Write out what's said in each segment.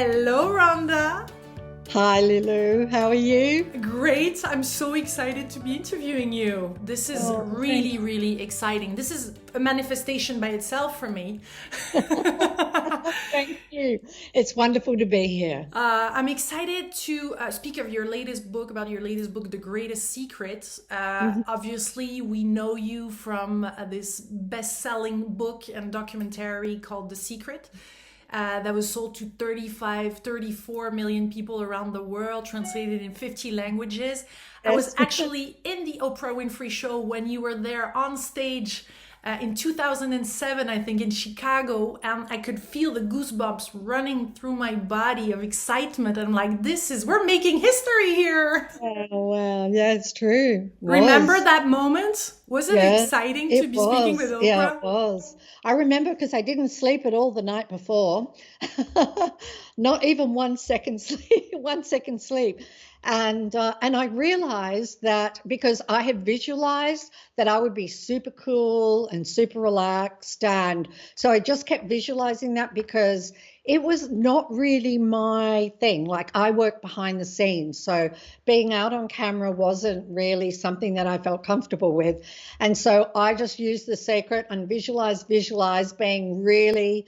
Hello, Rhonda. Hi, Lilou. How are you? Great. I'm so excited to be interviewing you. This is Thanks. really exciting. This is a manifestation by itself for me. Thank you. It's wonderful to be here. I'm excited to speak of your latest book, about your latest book, The Greatest Secret. Mhm. Obviously, we know you from this best-selling book and documentary called The Secret. That was sold to 35, 34 million people around the world, translated in 50 languages. I was Yes. actually in the Oprah Winfrey Show when you were there on stage in 2007, I think, in Chicago, and I could feel the goosebumps running through my body of excitement. And I'm like, we're making history here. Oh, wow. Yeah, it's true. Remember Was. that moment? Was it Yeah, exciting to it be speaking with was. Yeah, it Oprah? was. I remember because I didn't sleep at all the night before. Not even 1 second sleep, 1 second sleep. And I realized that because I had visualized that I would be super cool and super relaxed. And so I just kept visualizing that because it was not really my thing. Like I work behind the scenes. So being out on camera wasn't really something that I felt comfortable with. And so I just used the secret and visualize being really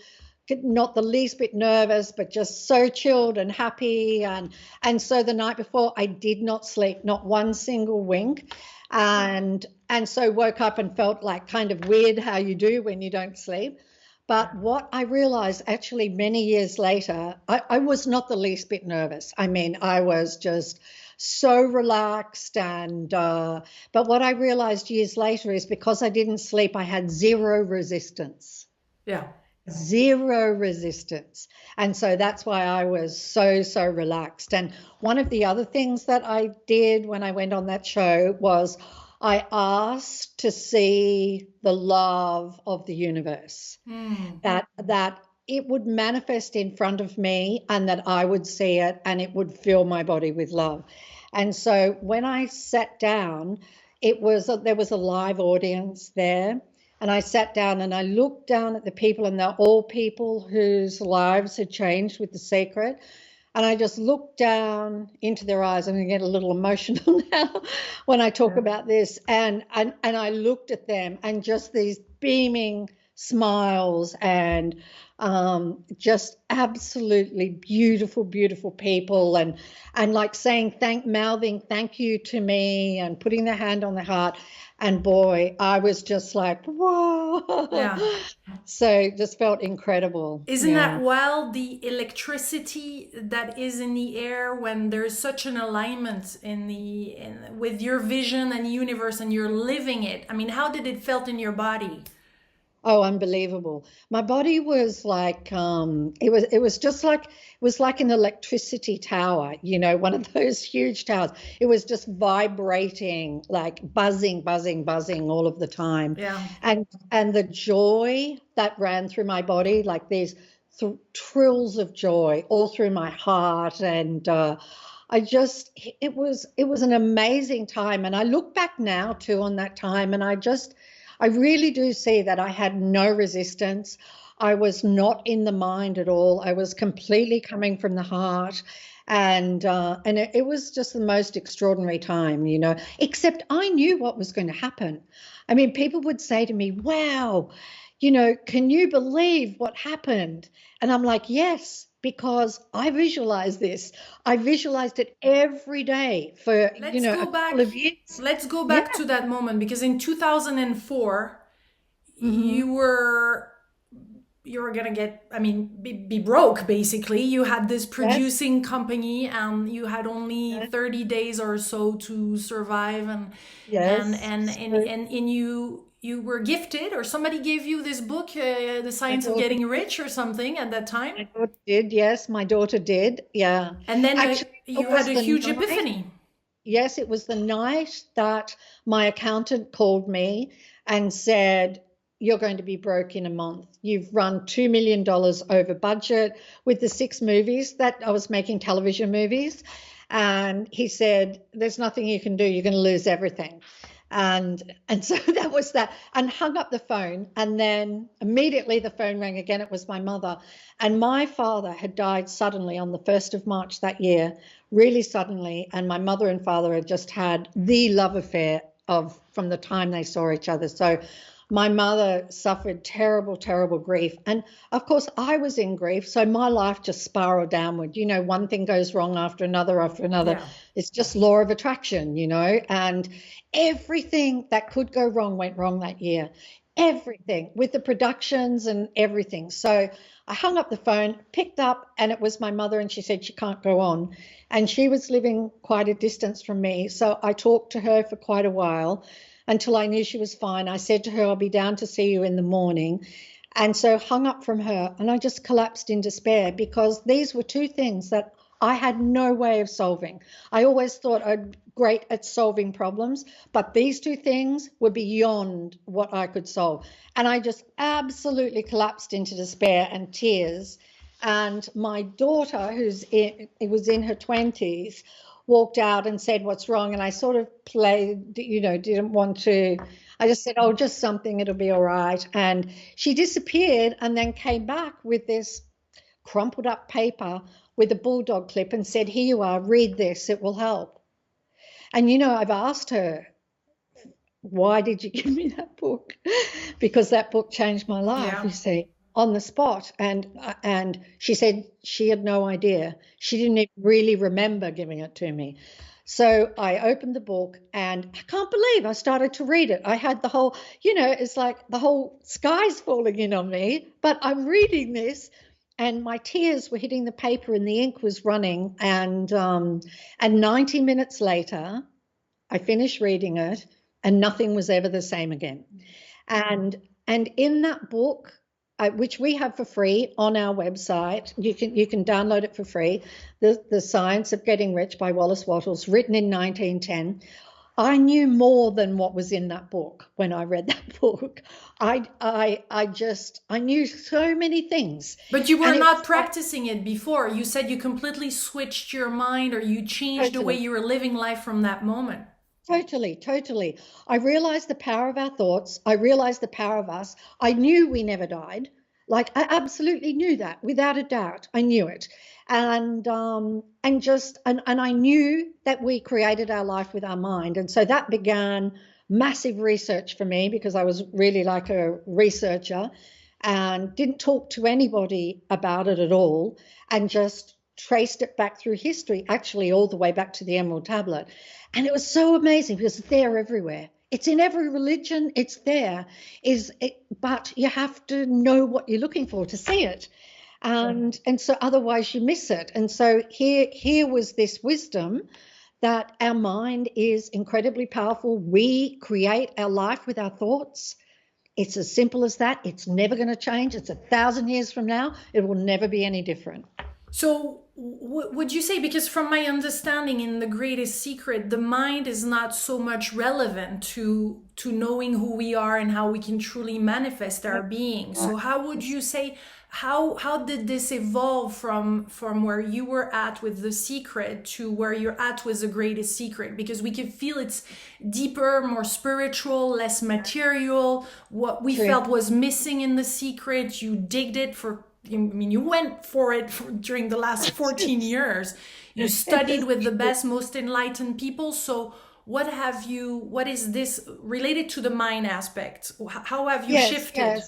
not the least bit nervous, but just so chilled and happy. And so the night before I did not sleep, not one single wink. And so woke up and felt like kind of weird how you do when you don't sleep. But what I realized actually many years later, I was not the least bit nervous. I mean, I was just so relaxed but what I realized years later is because I didn't sleep, I had Yeah. zero resistance. And so that's why I was so relaxed. And one of the other things that I did when I went on that show was I asked to see the love of the universe, Hmm. that it would manifest in front of me and that I would see it and it would fill my body with love. And so when I sat down, there was a live audience there. And I sat down and I looked down at the people, and they're all people whose lives had changed with the secret. And I just looked down into their eyes. I'm going to get a little emotional now when I talk about this. And I looked at them and just these beaming smiles and just absolutely beautiful people and like saying mouthing thank you to me and putting their hand on their heart. And boy, I was just like, whoa. Yeah. So just felt incredible. Isn't that Yeah. wild, the electricity that is in the air when there's such an alignment with your vision and universe and you're living it? I mean, how did it felt in your body? Oh, unbelievable. My body was like it was like an electricity tower, one of those huge towers. It was just vibrating, like buzzing all of the time. Yeah. And the joy that ran through my body, like these trills of joy all through my heart. And it was an amazing time. And I look back now too on that time, and I really do see that I had no resistance. I was not in the mind at all. I was completely coming from the heart. And it was just the most extraordinary time, except I knew what was going to happen. I mean, people would say to me, wow, can you believe what happened? And I'm like, yes, because I visualized this. I visualized it every day for, Let's a go couple back. of years. Let's go Yeah. back to that moment because in 2004 Hmm. you were gonna get, I mean, be broke basically. You had this Yes. producing company and you had only Yes. 30 days or so to survive, Yes. and you were gifted, or somebody gave you this book, The My Science of daughter Getting did. Rich or something at that time. My daughter did. Yes, my daughter did. Yeah. And then Actually, it you had was a the huge night. epiphany. Yes, it was the night that my accountant called me and said, "You're going to be broke in a month. You've run $2 million over budget with the 6 movies that I was making, television movies." And he said, "There's nothing you can do. You're going to lose everything." And so that was that, and hung up the phone. And then immediately the phone rang again. It was my mother. And my father had died suddenly on the 1st of March that year, really suddenly. And my mother and father had just had the love affair of from the time they saw each other. So my mother suffered terrible, terrible grief. And of course, I was in grief. So my life just spiraled downward. You know, one thing goes wrong after another, after another. Yeah. It's just law of attraction, you know, and everything that could go wrong went wrong that year. Everything with the productions and everything. So I hung up the phone, picked up, and it was my mother, and she said she can't go on. And she was living quite a distance from me. So I talked to her for quite a while until I knew she was fine. I said to her, I'll be down to see you in the morning. And so hung up from her, and I just collapsed in despair because these were two things that I had no way of solving. I always thought I'd great at solving problems, but these two things were beyond what I could solve. And I just absolutely collapsed into despair and tears. And my daughter, was in her 20s, walked out and said, what's wrong? And I sort of played, you know, didn't want to. I just said, oh, just something, it'll be all right. And she disappeared and then came back with this crumpled up paper with a bulldog clip and said, here you are, read this, it will help. And, you know, I've asked her, why did you give me that book? Because that book changed my life, Yeah. you see, on the spot. And she said she had no idea. She didn't even really remember giving it to me. So I opened the book and I can't believe I started to read it. I had the whole, you know, it's like the whole sky's falling in on me, but I'm reading this and my tears were hitting the paper and the ink was running. And 90 minutes later, I finished reading it and nothing was ever the same again. And in that book, which we have for free on our website, you can download it for free. The Science of Getting Rich by Wallace Wattles, written in 1910. I knew more than what was in that book when I read that book. I knew so many things. But you were And it not was like, practicing it before. You said you completely switched your mind or you changed the way totally. you were living life from that moment. Totally, totally. I realized the power of our thoughts. I realized the power of us. I knew we never died. Like I absolutely knew that without a doubt. I knew it. And I knew that we created our life with our mind. And so that began massive research for me because I was really like a researcher and didn't talk to anybody about it at all and just traced it back through history, actually all the way back to the Emerald Tablet. And it was so amazing because it's there everywhere. It's in every religion. It's there. But you have to know what you're looking for to see it. And so otherwise you miss it. And so here was this wisdom that our mind is incredibly powerful. We create our life with our thoughts. It's as simple as that. It's never going to change. It's 1,000 years from now. It will never be any different. So, would you say, because from my understanding in The Greatest Secret, the mind is not so much relevant to knowing who we are and how we can truly manifest our being. So, how would you say, how did this evolve from where you were at with The Secret to where you're at with The Greatest Secret? Because we can feel it's deeper, more spiritual, less material. What we felt was missing in The Secret, you digged it for, I mean, you went for it during the last 14 years. You studied with the best, most enlightened people. So what is this related to the mind aspect? How have you shifted?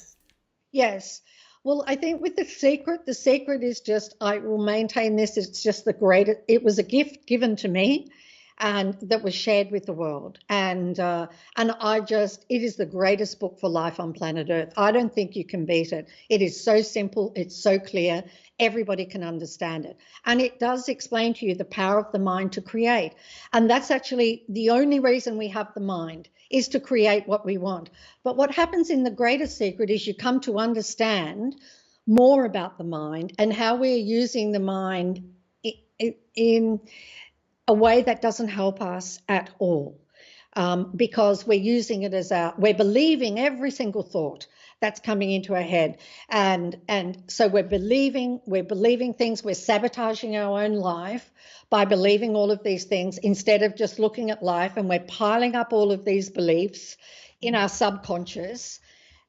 Yes. Well, I think with the secret is just, I will maintain this. It's just the greatest. It was a gift given to me and that was shared with the world. And it is the greatest book for life on planet Earth. I don't think you can beat it. It is so simple. It's so clear. Everybody can understand it. And it does explain to you the power of the mind to create. And that's actually the only reason we have the mind, is to create what we want. But what happens in The Greatest Secret is you come to understand more about the mind and how we're using the mind in a way that doesn't help us at all. because we're using it as we're believing every single thought that's coming into our head, and so we're believing things. We're sabotaging our own life by believing all of these things instead of just looking at life, and we're piling up all of these beliefs in our subconscious.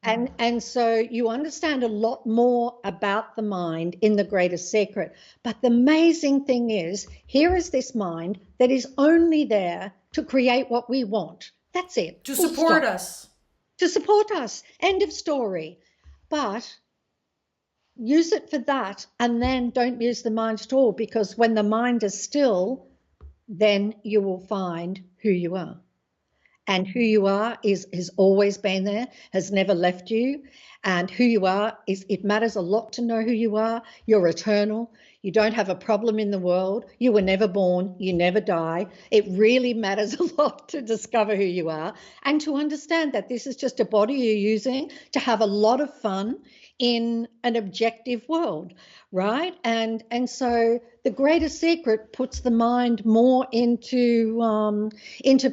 And so you understand a lot more about the mind in The Greatest Secret. But the amazing thing is, here is this mind that is only there to create what we want. That's it. To support us. To support us. End of story. But use it for that, and then don't use the mind at all, because when the mind is still, then you will find who you are. And who you are has always been there, has never left you. And who you are it matters a lot to know who you are. You're eternal. You don't have a problem in the world. You were never born. You never die. It really matters a lot to discover who you are and to understand that this is just a body you're using to have a lot of fun in an objective world, right? And so The Greatest Secret puts the mind more into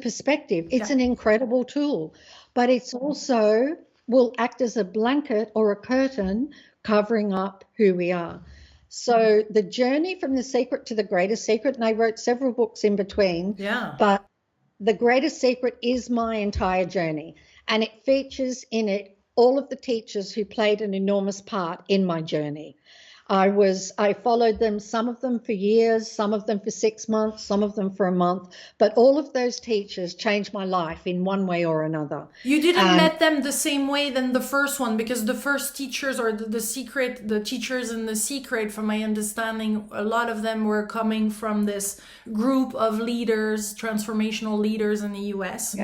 perspective. It's an incredible tool, but it's also will act as a blanket or a curtain covering up who we are. So the journey from The Secret to The Greatest Secret, and I wrote several books in between, but The Greatest Secret is my entire journey, and it features in it all of the teachers who played an enormous part in my journey. I followed them, some of them for years, some of them for 6 months, some of them for a month, but all of those teachers changed my life in one way or another. You didn't met them the same way than the first one, because the first teachers, or the teachers in The Secret, from my understanding, a lot of them were coming from this group of leaders, transformational leaders in the US,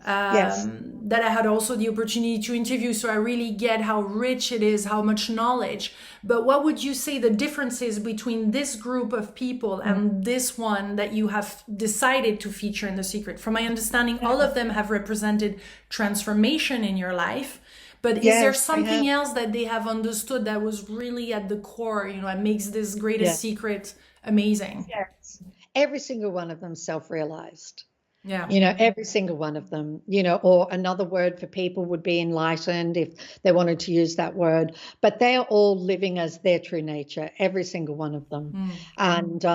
that I had also the opportunity to interview. So I really get how rich it is, how much knowledge. But what would you say the difference is between this group of people and this one that you have decided to feature in The Secret? From my understanding, all of them have represented transformation in your life. But is there something else that they have understood that was really at the core, that makes this Greatest Secret amazing? Yes. Every single one of them self-realized. Yeah. Every single one of them, or another word for people would be enlightened if they wanted to use that word, but they are all living as their true nature, every single one of them. And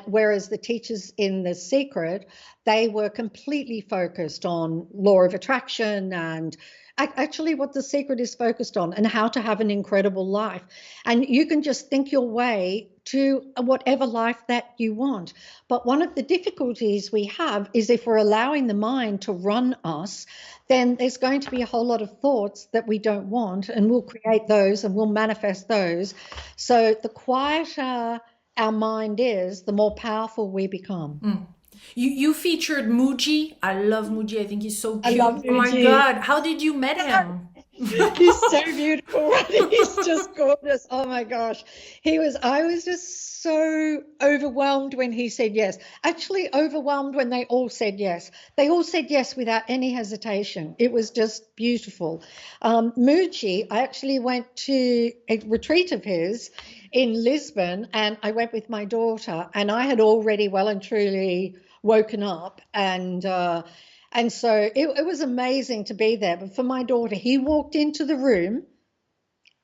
whereas the teachers in The Secret, they were completely focused on law of attraction and actually what The Secret is focused on, and how to have an incredible life. And you can just think your way to whatever life that you want. But one of the difficulties we have is if we're allowing the mind to run us, then there's going to be a whole lot of thoughts that we don't want, and we'll create those and we'll manifest those. So the quieter our mind is, the more powerful we become. You featured Muji. I love Muji. I think he's so cute. I love Muji. Oh my God. How did you met him? He's so beautiful. He's just gorgeous. Oh my gosh. I was just so overwhelmed when he said yes. Actually overwhelmed when they all said yes. They all said yes without any hesitation. It was just beautiful. Muji, I actually went to a retreat of his in Lisbon, and I went with my daughter, and I had already well and truly woken up, and so it was amazing to be there. But for my daughter, he walked into the room,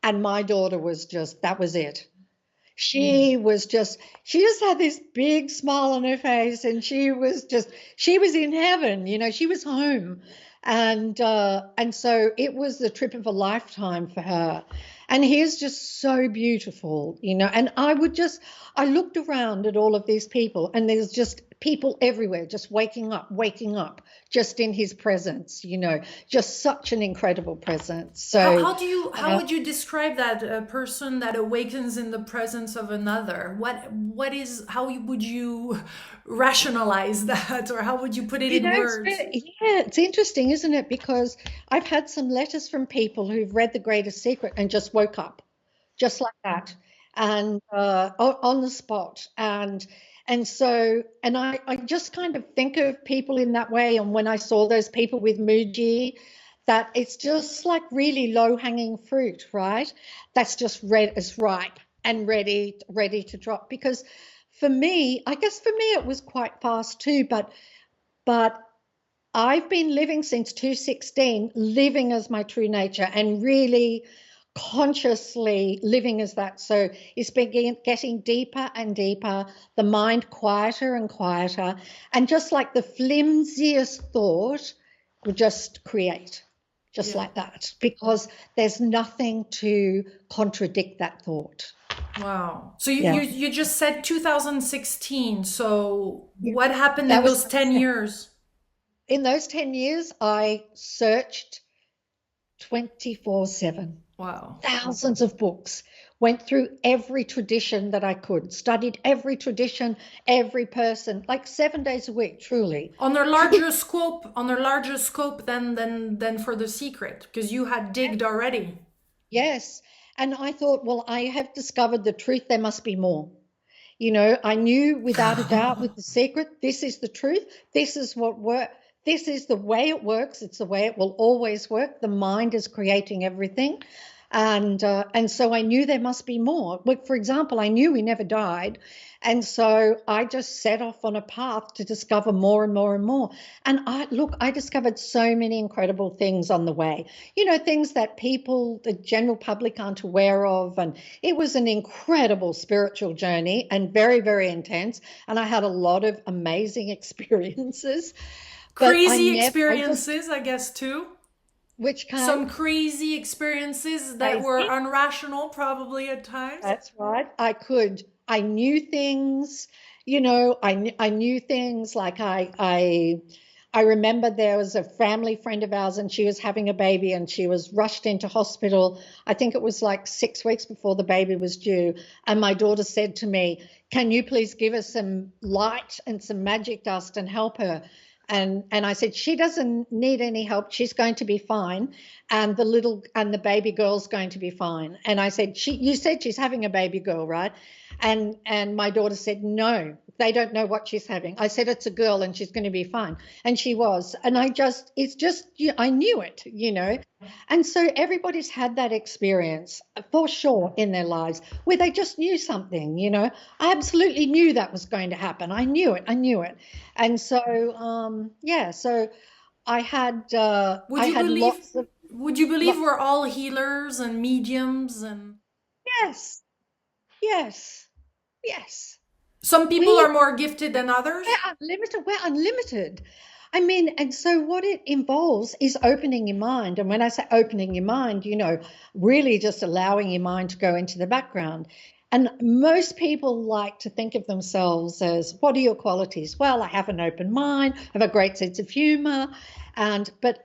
and my daughter was just, that was it. She just had this big smile on her face, and she was in heaven, she was home. And so it was the trip of a lifetime for her. And he is just so beautiful, and I looked around at all of these people, and there's just people everywhere just waking up just in his presence, just such an incredible presence. So how would you describe that, a person that awakens in the presence of another? How would you rationalize that, or how would you put it in words? It's interesting, isn't it? Because I've had some letters from people who've read The Greatest Secret and just woke up just like that, and on the spot. And so I just kind of think of people in that way. And when I saw those people with Muji, that it's just like really low-hanging fruit, right? That's just it's ripe and ready to drop. Because for me, it was quite fast too, but I've been living since 2016, living as my true nature and really consciously living as that. So it's been getting deeper and deeper, the mind quieter and quieter, and just like the flimsiest thought will just create, just Yeah. like that, because there's nothing to contradict that thought. Wow. So you, Yeah. you you just said 2016. So Yeah. what happened in That was those 10 years? in those 10 years, I searched 24/7. Wow. Thousands of books, went through every tradition that I could, studied every tradition, every person, like 7 days a week, truly. On a larger scope than for the secret, because you had digged already. Yes. And I thought, well, I have discovered the truth. There must be more. You know, I knew without a doubt with the secret, this is the truth. This is what work. This is the way it works. It's the way it will always work. The mind is creating everything. And so I knew there must be more. Like, for example, I knew we never died. And so I just set off on a path to discover more and more and more. And I discovered so many incredible things on the way, you know, things that people, the general public aren't aware of. And it was an incredible spiritual journey and very, very intense. And I had a lot of amazing experiences, but Crazy experiences, I guess, too. which kind? Some crazy experiences that were Crazy. unrational, probably at times. That's right. I knew things, you know, I knew things like I remember there was a family friend of ours and she was having a baby and she was rushed into hospital. I think it was like 6 weeks before the baby was due. And my daughter said to me, "Can you please give us some light and some magic dust and help her?" And I said, "She doesn't need any help. She's going to be fine. And the baby girl's going to be fine." And I said, "You said she's having a baby girl, right?" And my daughter said, "No, they don't know what she's having." I said, "It's a girl and she's going to be fine." And she was. And I knew it, you know. And so everybody's had that experience for sure in their lives where they just knew something, you know. I absolutely knew that was going to happen. I knew it. I knew it. And so, yeah, so Would I you had believe lots of, would you believe lo- we're all healers and mediums, and yes, yes, yes. some people We are more gifted than others? We're unlimited. We're unlimited. I mean, and so what it involves is opening your mind. And when I say opening your mind, you know, really just allowing your mind to go into the background. And most people like to think of themselves as, what are your qualities? Well, I have an open mind, I have a great sense of humor, but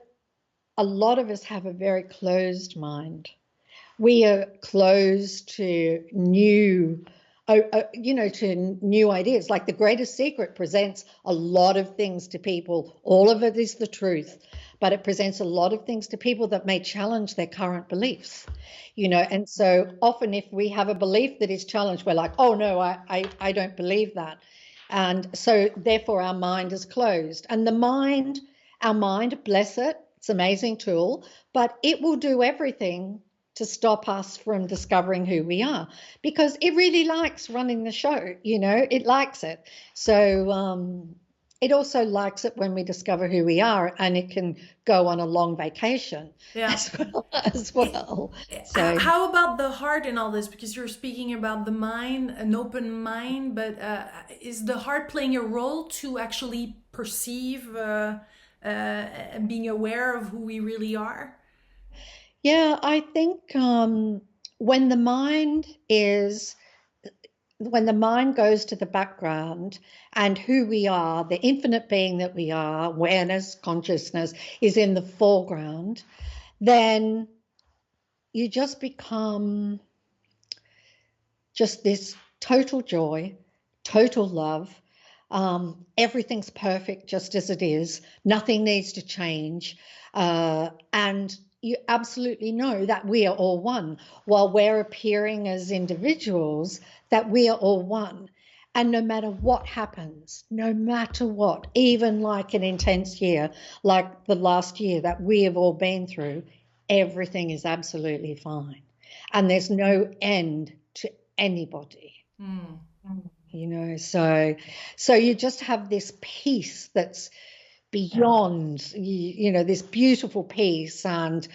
a lot of us have a very closed mind. We are closed to to new ideas. Like the greatest secret presents a lot of things to people. All of it is the truth, but it presents a lot of things to people that may challenge their current beliefs, you know. And so often if we have a belief that is challenged, we're like, oh no, I don't believe that. And so therefore our mind is closed. And our mind, bless it, it's an amazing tool, but it will do everything to stop us from discovering who we are, because it really likes running the show, you know, it likes it. So it also likes it when we discover who we are, and it can go on a long vacation Yeah. It- as well. So how about the heart in all this? Because you're speaking about the mind, an open mind, but is the heart playing a role to actually perceive and being aware of who we really are? yeah, I think when the mind is when the mind goes to the background and who we are, the infinite being that we are, awareness, consciousness is in the foreground, then you just become just this total joy, total love. Everything's perfect just as it is. Nothing needs to change. And you absolutely know that we are all one. While we're appearing as individuals, that we are all one. And no matter what happens, no matter what, even like an intense year, like the last year that we have all been through, everything is absolutely fine. And there's no end to anybody, Hmm. you know. So you just have this peace that's beyond, this beautiful peace and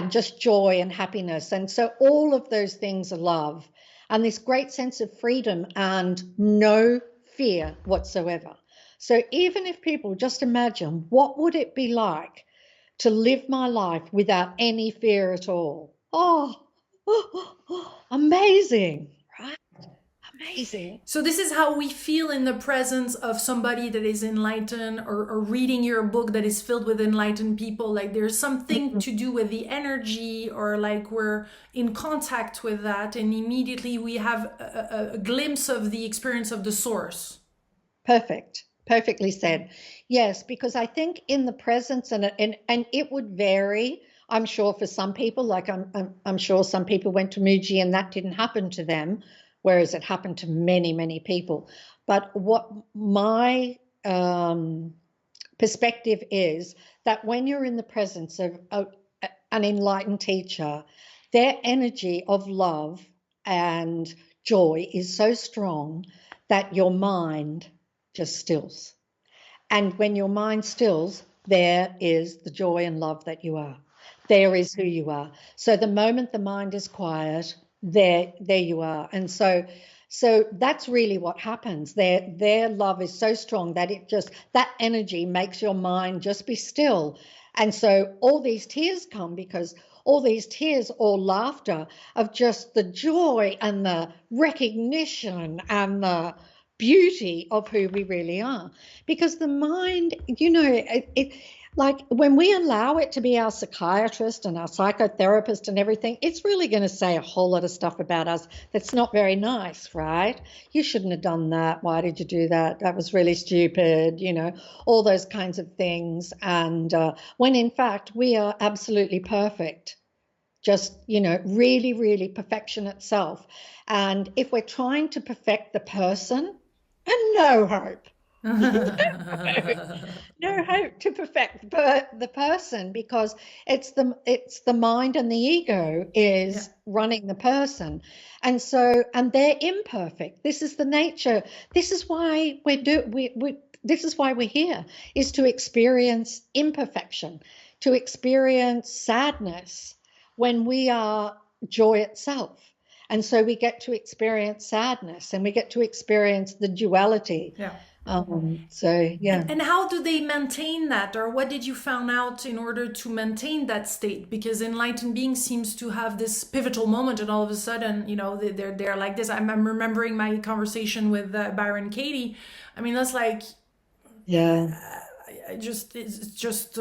just joy and happiness. And so all of those things are love, and this great sense of freedom and no fear whatsoever. So even if people just imagine, what would it be like to live my life without any fear at all? Oh, amazing, right? Amazing. So this is how we feel in the presence of somebody that is enlightened, or reading your book that is filled with enlightened people. Like there's something to do with the energy, or like we're in contact with that, and immediately we have a glimpse of the experience of the source. Perfect. Perfectly said. Yes, because I think in the presence, and it would vary. I'm sure for some people, like I'm sure some people went to Muji and that didn't happen to them, whereas it happened to many, many people. But what my perspective is, that when you're in the presence of an enlightened teacher, their energy of love and joy is so strong that your mind just stills. And when your mind stills, there is the joy and love that you are. There is who you are. So the moment the mind is quiet, there you are. And so that's really what happens. Their love is so strong that that energy makes your mind just be still. And so all these tears come, because all these tears or laughter of just the joy and the recognition and the beauty of who we really are. Because the mind, like when we allow it to be our psychiatrist and our psychotherapist and everything, it's really going to say a whole lot of stuff about us that's not very nice, right? You shouldn't have done that. Why did you do that? That was really stupid, all those kinds of things. And when in fact we are absolutely perfect, just, really, really perfection itself. And if we're trying to perfect the person, and no hope. No hope to perfect the person, because it's the mind and the ego is running the person. And they're imperfect. This is the nature. This is why this is why we're here, is to experience imperfection, to experience sadness when we are joy itself. And so we get to experience sadness, and we get to experience the duality. Yeah. And how do they maintain that, or what did you found out in order to maintain that state? Because enlightened beings seems to have this pivotal moment, and all of a sudden, they're like this. I'm remembering my conversation with Byron Katie. I mean, that's like, it's just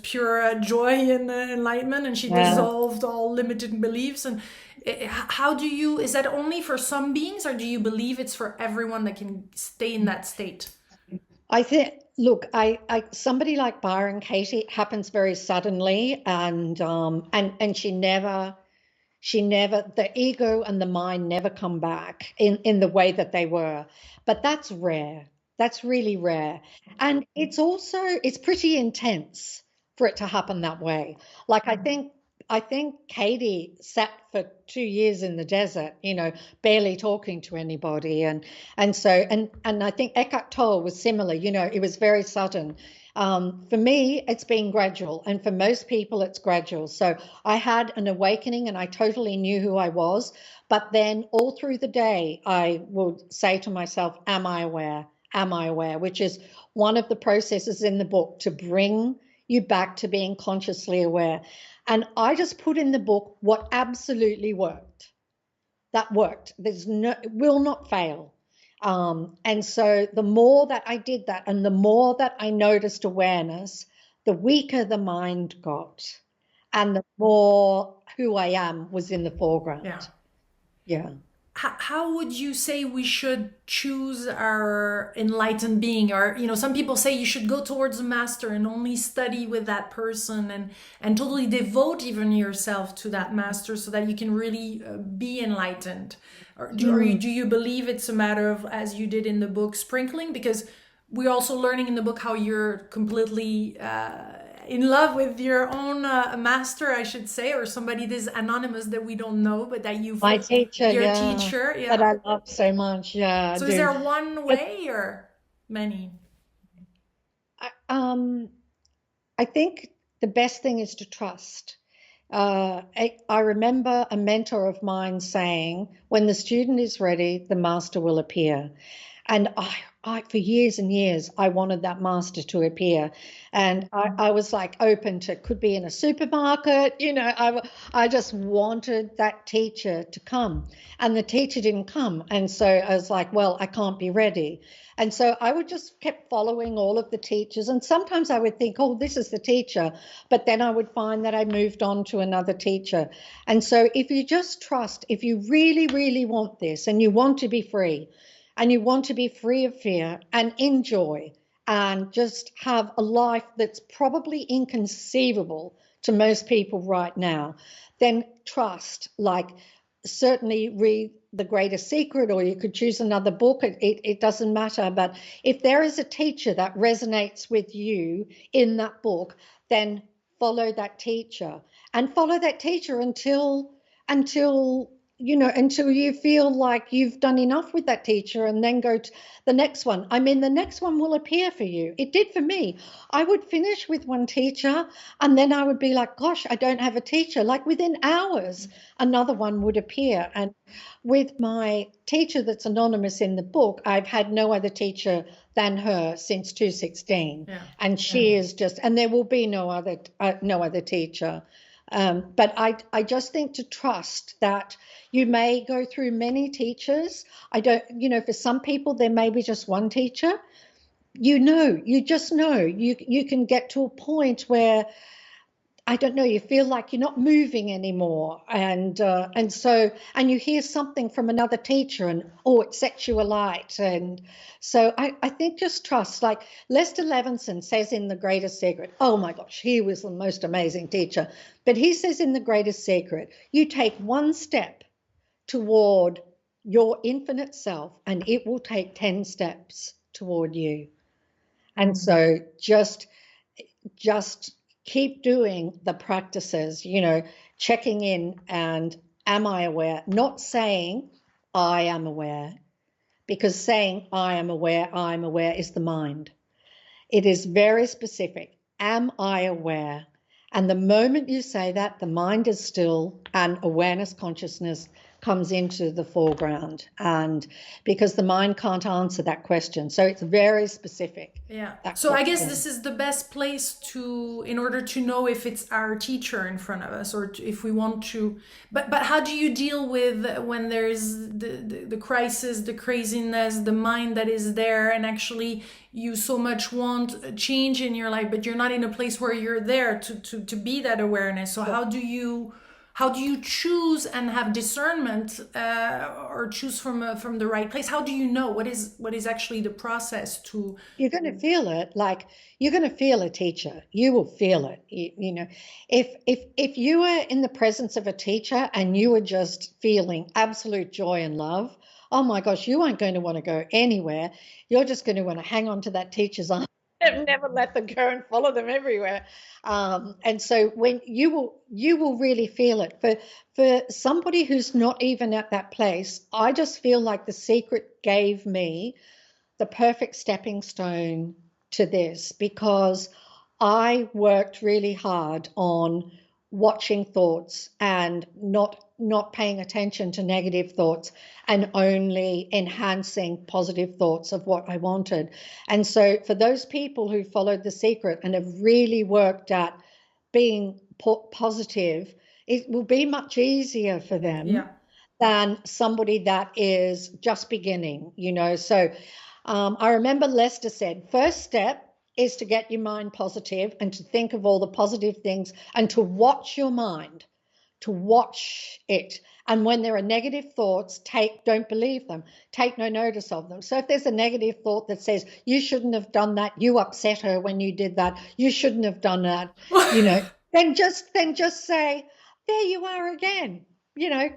pure joy and enlightenment, and she dissolved all limited beliefs. And is that only for some beings, or do you believe it's for everyone that can stay in that state? I think, look, somebody like Byron Katie, it happens very suddenly, and she never, the ego and the mind never come back in the way that they were. But that's rare. That's really rare. And it's pretty intense for it to happen that way. Like I think Katie sat for 2 years in the desert, barely talking to anybody. And I think Eckhart Tolle was similar, it was very sudden. For me, it's been gradual, and for most people it's gradual. So I had an awakening and I totally knew who I was. But then all through the day, I would say to myself, am I aware? Am I aware? Which is one of the processes in the book, to bring you back to being consciously aware. And I just put in the book what absolutely worked. That worked. It will not fail. And so the more that I did that, and the more that I noticed awareness, the weaker the mind got, and the more who I am was in the foreground. Yeah. How would you say we should choose our enlightened being? Or, some people say you should go towards a master and only study with that person, and totally devote even yourself to that master so that you can really be enlightened. Or do you believe it's a matter of, as you did in the book, sprinkling? Because we're also learning in the book how you're completely in love with your own master, I should say, or somebody that's anonymous that we don't know, but that my teacher, your teacher, that I love so much. Yeah. So is there one way or many? Um, I think the best thing is to trust. I remember a mentor of mine saying, when the student is ready, the master will appear. And for years and years, I wanted that master to appear. And I was like open to, could be in a supermarket, I just wanted that teacher to come. And the teacher didn't come. And so I was like, well, I can't be ready. And so I would just kept following all of the teachers. And sometimes I would think, oh, this is the teacher. But then I would find that I moved on to another teacher. And so if you just trust, if you really, really want this and you want to be free, and you want to be free of fear and enjoy and just have a life that's probably inconceivable to most people right now, then trust, like certainly read The Greatest Secret, or you could choose another book. It doesn't matter. But if there is a teacher that resonates with you in that book, then follow that teacher and follow that teacher until until you feel like you've done enough with that teacher, and then go to the next one. I mean, the next one will appear for you. It did for me. I would finish with one teacher and then I would be like, gosh, I don't have a teacher. Like within hours, another one would appear. And with my teacher that's anonymous in the book, I've had no other teacher than her since 2016. Yeah. And she is just, and there will be no other teacher. But I just think to trust that you may go through many teachers. I don't, for some people, there may be just one teacher. You just know, you can get to a point where, I don't know, you feel like you're not moving anymore. And you hear something from another teacher and, oh, it sets you alight. And so I think just trust, like Lester Levinson says in The Greatest Secret, oh my gosh, he was the most amazing teacher. But he says in The Greatest Secret, you take one step toward your infinite self and it will take 10 steps toward you. And so just keep doing the practices, checking in and am I aware? Not saying I am aware, because saying I'm aware is the mind. It is very specific. Am I aware? And the moment you say that, the mind is still and awareness consciousness comes into the foreground, and because the mind can't answer that question, so it's very specific. Yeah. So I guess this is the best place in order to know if it's our teacher in front of us, or if we want to. But how do you deal with when there's the crisis, the craziness, the mind that is there, and actually you so much want a change in your life, but you're not in a place where you're there to be that awareness. So how do you choose and have discernment, or choose from the right place? How do you know what is actually the process to? You're going to feel it. Like you're going to feel a teacher. You will feel it. If you are in the presence of a teacher and you are just feeling absolute joy and love, oh my gosh, you aren't going to want to go anywhere. You're just going to want to hang on to that teacher's arm and never let them go and follow them everywhere. And so when you will really feel it. For somebody who's not even at that place, I just feel like the secret gave me the perfect stepping stone to this, because I worked really hard on watching thoughts and not paying attention to negative thoughts and only enhancing positive thoughts of what I wanted. And so for those people who followed the secret and have really worked at being positive, it will be much easier for them than somebody that is just beginning, So I remember Lester said, first step is to get your mind positive and to think of all the positive things and to watch your mind, to watch it. And when there are negative thoughts, don't believe them. Take no notice of them. So if there's a negative thought that says, you shouldn't have done that, you upset her when you did that, you shouldn't have done that, then just say, there you are again,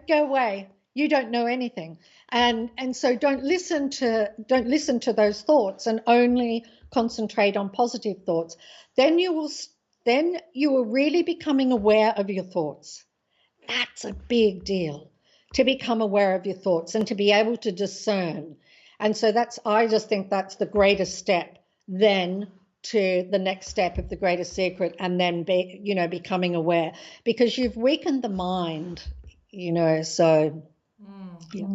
go away. You don't know anything. And so don't listen to those thoughts and only concentrate on positive thoughts. Then you are really becoming aware of your thoughts. That's a big deal, to become aware of your thoughts and to be able to discern. And so I just think that's the greatest step. Then to the next step of the greater secret, and then becoming aware, because you've weakened the mind, so yeah.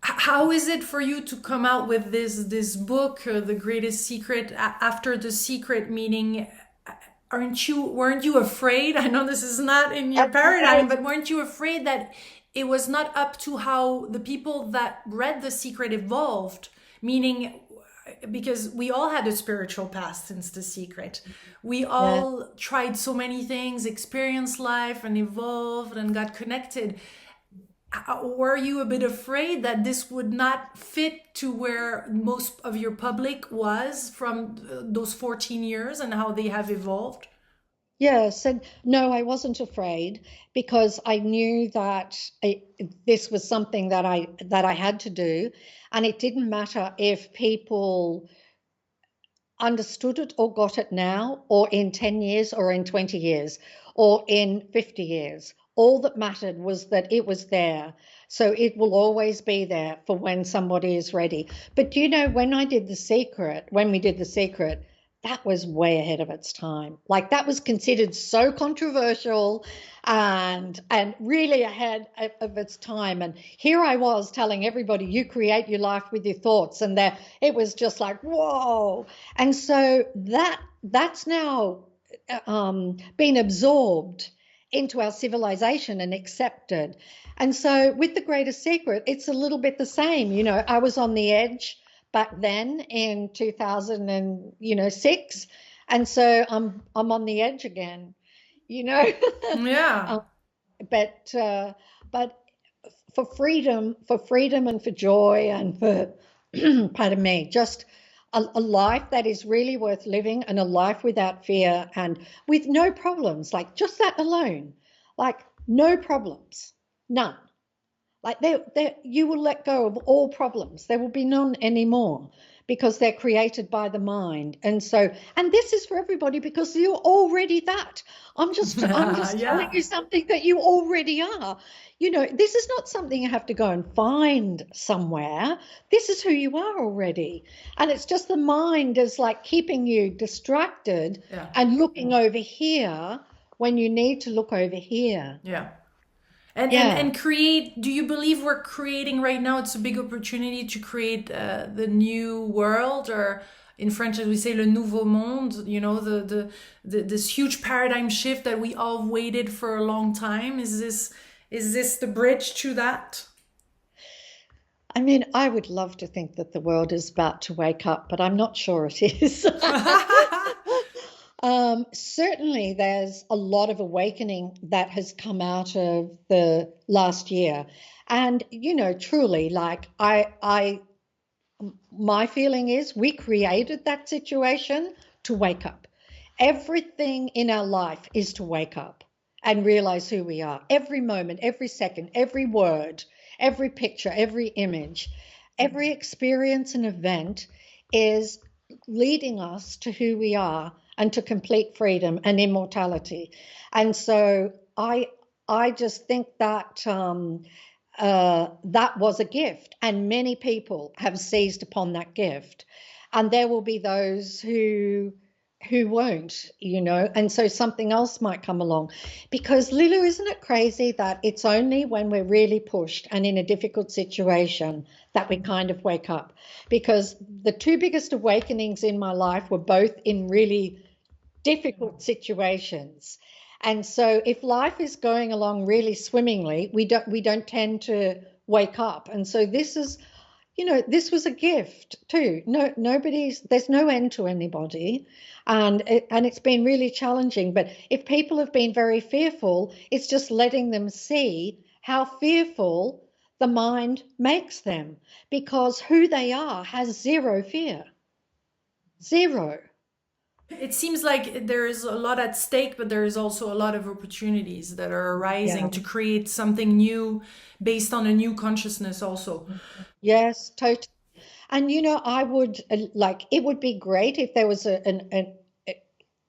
How is it for you to come out with this book, The Greatest Secret, after The Secret? Meaning, weren't you afraid? I know this is not in your paradigm, but weren't you afraid that it was not up to how the people that read The Secret evolved? Meaning, because we all had a spiritual past since The Secret. We all tried so many things, experienced life and evolved and got connected. Were you a bit afraid that this would not fit to where most of your public was from those 14 years and how they have evolved? Yes, and no, I wasn't afraid, because I knew that this was something that I had to do, and it didn't matter if people understood it or got it now, or in 10 years, or in 20 years, or in 50 years. All that mattered was that it was there. So it will always be there for when somebody is ready. But when we did The Secret, that was way ahead of its time. Like, that was considered so controversial and really ahead of its time. And here I was telling everybody, you create your life with your thoughts, and it was just like, whoa. And so that's now been absorbed into our civilization and accepted. And so with The Greatest Secret, it's a little bit the same. I was on the edge back then in 2006, and so I'm on the edge again. Yeah. But for freedom and for joy and for pardon me, just a life that is really worth living, and a life without fear and with no problems, like just that alone, like no problems, none. Like you will let go of all problems. There will be none anymore, because they're created by the mind. And this is for everybody, because you're already that. I'm just telling you something that you already are. This is not something you have to go and find somewhere. This is who you are already. And it's just the mind is like keeping you distracted and looking over here when you need to look over here. Yeah. And create, do you believe we're creating right now, it's a big opportunity to create the new world, or in French as we say, le nouveau monde, this huge paradigm shift that we all waited for a long time? Is this the bridge to that? I mean, I would love to think that the world is about to wake up, but I'm not sure it is. Certainly, there's a lot of awakening that has come out of the last year. And, truly, like my feeling is we created that situation to wake up. Everything in our life is to wake up and realize who we are. Every moment, every second, every word, every picture, every image, every experience and event is leading us to who we are and to complete freedom and immortality. And so I just think that that was a gift, and many people have seized upon that gift, and there will be those who won't, and so something else might come along. Because Lilou, isn't it crazy that it's only when we're really pushed and in a difficult situation that we kind of wake up? Because the two biggest awakenings in my life were both in really difficult situations. And so if life is going along really swimmingly, we don't tend to wake up. And so this is, this was a gift too. There's no end to anybody. And it's been really challenging. But if people have been very fearful, it's just letting them see how fearful the mind makes them, because who they are has zero fear. Zero. It seems like there is a lot at stake, but there is also a lot of opportunities that are arising to create something new based on a new consciousness also. Yes, totally. And, I would it would be great if there was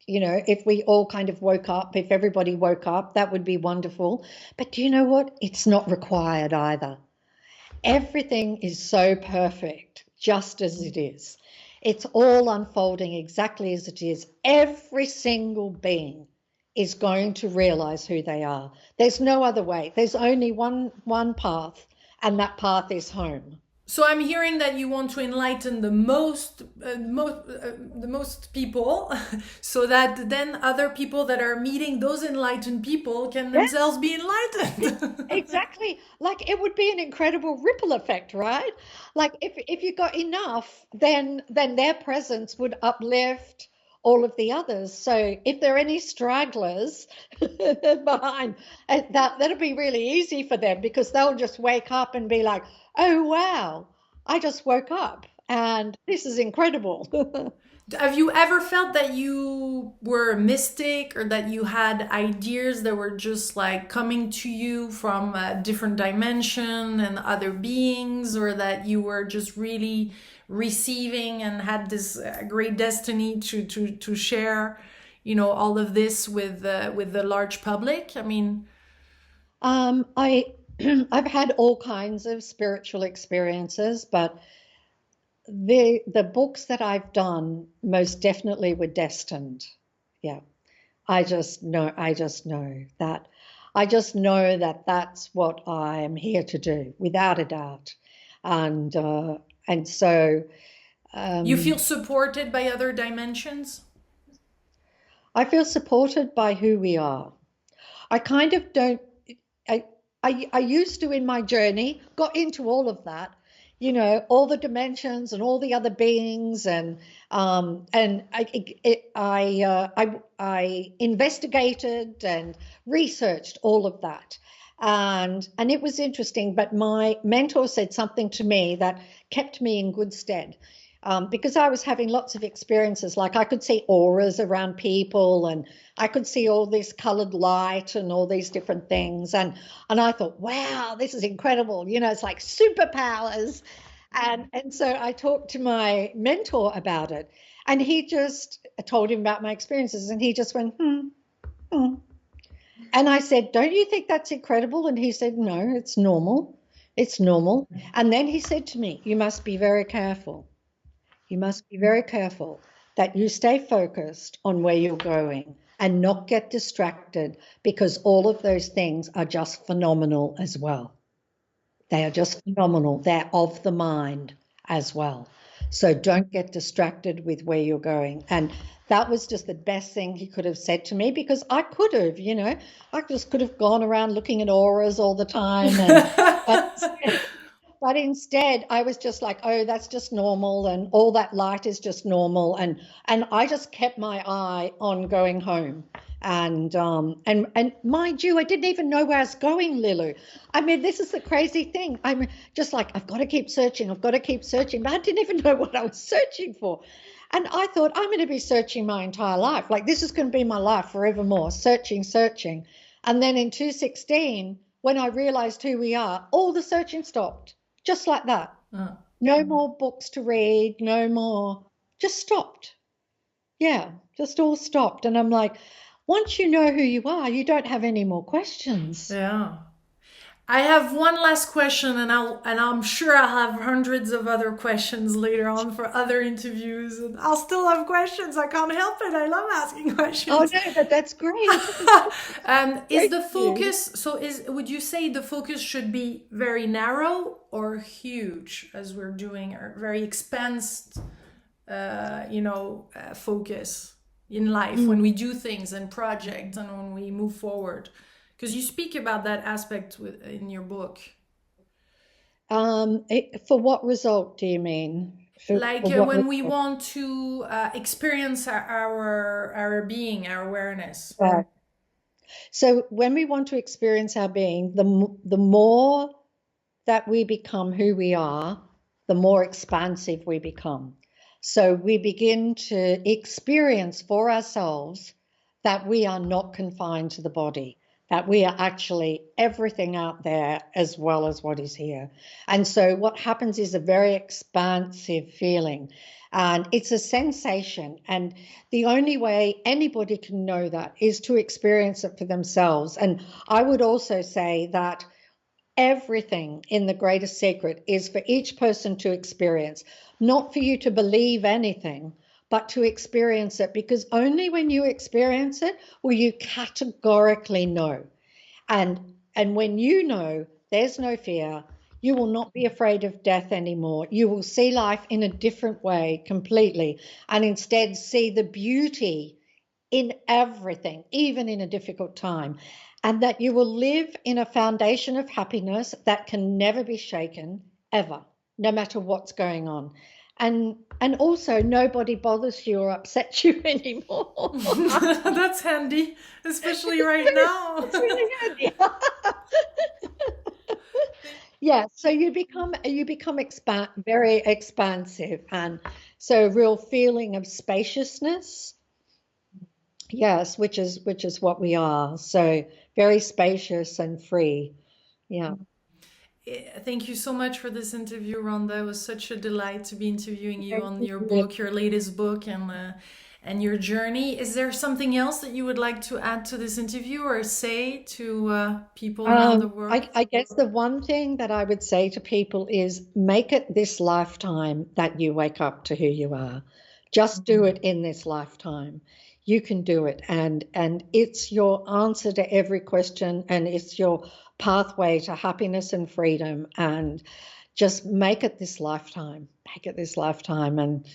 if we all kind of woke up, if everybody woke up, that would be wonderful. But do you know what? It's not required either. Everything is so perfect just as it is. It's all unfolding exactly as it is. Every single being is going to realize who they are. There's no other way. There's only one path, and that path is home. So I'm hearing that you want to enlighten the most people, so that then other people that are meeting those enlightened people can themselves Yes, be enlightened. exactly. Like it would be an incredible ripple effect, right? Like if you got enough, then their presence would uplift all of the others. So if there are any stragglers behind, that'll be really easy for them because they'll just wake up and be like, "Oh wow, I just woke up and this is incredible." Have you ever felt that you were a mystic, or that you had ideas that were just like coming to you from a different dimension and other beings, or that you were just really receiving and had this great destiny to share, all of this with the large public? I mean, I I've had all kinds of spiritual experiences, but the books that I've done most definitely were destined. Yeah. I just know that. I just know that that's what I am here to do, without a doubt. And and so you feel um, supported by other dimensions? I feel supported by who we are. I kind of don't. I, I used to in my journey got into all of that, all the dimensions and all the other beings, and I investigated and researched all of that, and it was interesting. But my mentor said something to me that kept me in good stead. Because I was having lots of experiences, like I could see auras around people, and I could see all this colored light and all these different things, and I thought, wow, this is incredible. It's like superpowers, and so I talked to my mentor about it, and he just I told him about my experiences, and he just went, hmm. And I said, don't you think that's incredible? And he said, no, it's normal. It's normal. And then he said to me, you must be very careful. You must be very careful that you stay focused on where you're going and not get distracted, because all of those things are just phenomenal as well. They are just phenomenal. They're of the mind as well. So don't get distracted with where you're going. And that was just the best thing he could have said to me, because I could have, I just could have gone around looking at auras all the time. But instead, I was just like, oh, that's just normal, and all that light is just normal, and I just kept my eye on going home, and mind you, I didn't even know where I was going, Lilou. I mean, this is the crazy thing. I'm just like, I've got to keep searching, I've got to keep searching, but I didn't even know what I was searching for, and I thought I'm going to be searching my entire life. Like this is going to be my life forevermore, searching, searching, and then in 2016, when I realized who we are, all the searching stopped. Just like that. No more books to read, no more. Just stopped. Yeah, just all stopped. And I'm like, once you know who you are, you don't have any more questions. Yeah. I have one last question, and I'm sure I'll have hundreds of other questions later on for other interviews, and I'll still have questions. I can't help it. I love asking Oh questions. no, but that's great. Is Great the for you. focus, so is would you say the focus should be very narrow or huge, as we're doing, or very expansed, focus in life when Mm. we do things and projects and when we move forward? Because you speak about that aspect in your book. For what result do you mean? Like For what when we result? want to experience our being, our awareness. Right. So when we want to experience our being, the more that we become who we are, the more expansive we become. So we begin to experience for ourselves that we are not confined to the body, that we are actually everything out there as well as what is here. And so what happens is a very expansive feeling. And it's a sensation. And the only way anybody can know that is to experience it for themselves. And I would also say that everything in The Greatest Secret is for each person to experience, not for you to believe anything, but to experience it, because only when you experience it will you categorically know. And when you know, there's no fear. You will not be afraid of death anymore. You will see life in a different way completely, and instead see the beauty in everything, even in a difficult time. And that you will live in a foundation of happiness that can never be shaken, ever, no matter what's going on. And also nobody bothers you or upsets you anymore. That's handy, especially right now. It's really handy. Yeah, so you become very expansive, and so a real feeling of spaciousness. Yes, which is what we are. So very spacious and free. Yeah. Thank you so much for this interview, Rhonda. It was such a delight to be interviewing you Thank on your you. book, your latest book, and your journey. Is there something else that you would like to add to this interview or say to people around the world? I guess the one thing that I would say to people is make it this lifetime that you wake up to who you are. Just do it in this lifetime. You can do it, and it's your answer to every question, and it's your pathway to happiness and freedom. And just make it this lifetime. Make it this lifetime, and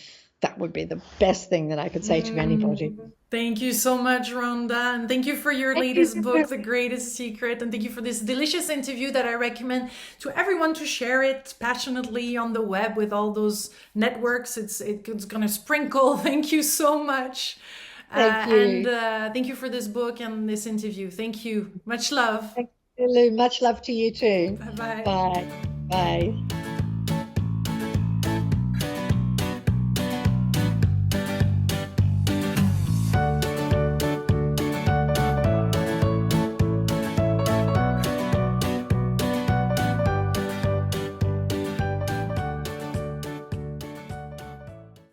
that would be the best thing that I could say to anybody. Thank you so much, Rhonda. And thank you for your Thank latest you. book, The Greatest Secret. And thank you for this delicious interview that I recommend to everyone to share it passionately on the web with all those networks. It's going to sprinkle. Thank you so much. Thank And you. thank you for this book and this interview. Thank you. Much love. Thank you, Lou. Much love to you too. Bye bye. Bye. Bye.